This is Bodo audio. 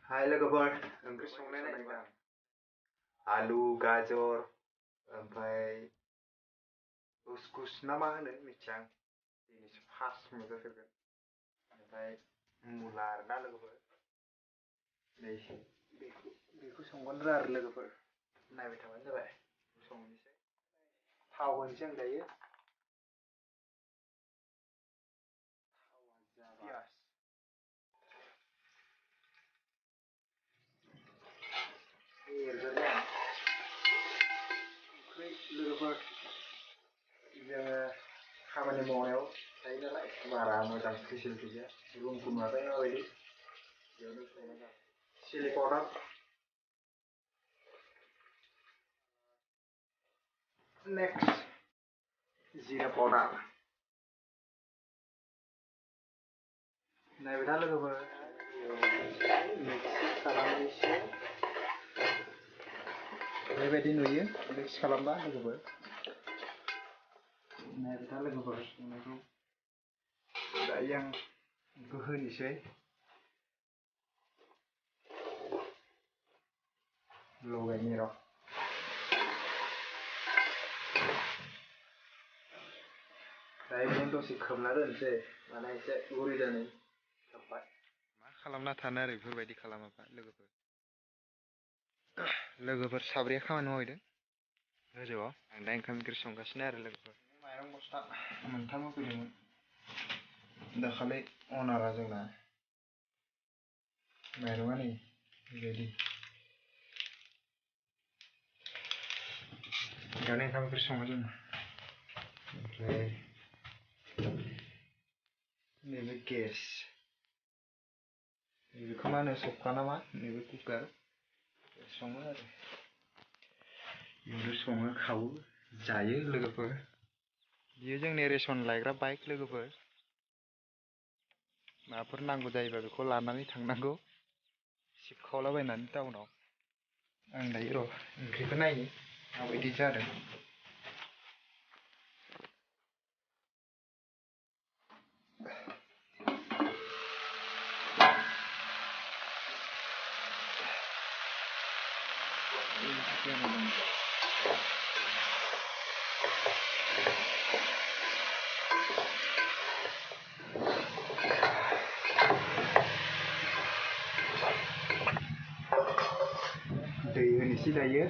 हाय लोगोफोर ओंख्रि संनाय नायदां आलु गाजर ओमफ्राय उसकुस ना मा होनो मिथिया आं दिनैसो फार्स्ट मोनजाफेरगोन ओमफ्राय मुला आरोना लोगोफोर नै बेखौ संगोन आरो लोगोफोर नायबाय थाबानो जाबाय संनोसै थाव होनोसै आं दायो पियास एरगोन आं ओंख्रि लोगोफोर जोङो खामानि मावनायाव थायो नालाय बारा मोजां फेसिलिटि गैया रुमखौ नुवाखै माबायदि बेयावनो संनांगौ चिलि पाउडार नेक्स्ट जिरा पाउडार नायबाय था लोगोफोर मिक्स खालामनोसै बेबायदि नुयो मिक्स खालामबा लोगोफोर नायबाय था लोगोफोर संनायखौ दायो आं बेखौ होनोसै लगायनि र' दायो बेनो दसे खोबना दोनसै माने एसे गुरै जानाय थाबबाय मा खालामना थानो आरो बेफोरबायदि खालामाबा लोगोफोर साब्रैया खामानि मावहैदों गोजौआव आं दा ओंखाम ओंख्रि संगासिनो आरो लोगोफोर माइरं बस्था मोनथाम होफैदोंमोन दाखालि अनारा जोंना माइरङा नै बेबायदि बेयावनो ओंखाम ओंख्रि सङो जों ओमफ्राय नैबे गेस बेखौ मा होनो सौखा ना मा नैबे कुकार सङो आरो बेयावनो सङो खावो जायो लोगोफोर बियो जोंनि रेसन लायग्रा बाइक लोगोफोर माबाफोर नांगौ जायोबा बेखौ लानानै थांनांगौ सिबखावलाबायनानै टाउनाव आं दायो र' ओंख्रिखौ नायनि माबायदि जादों दै होनोसै दायो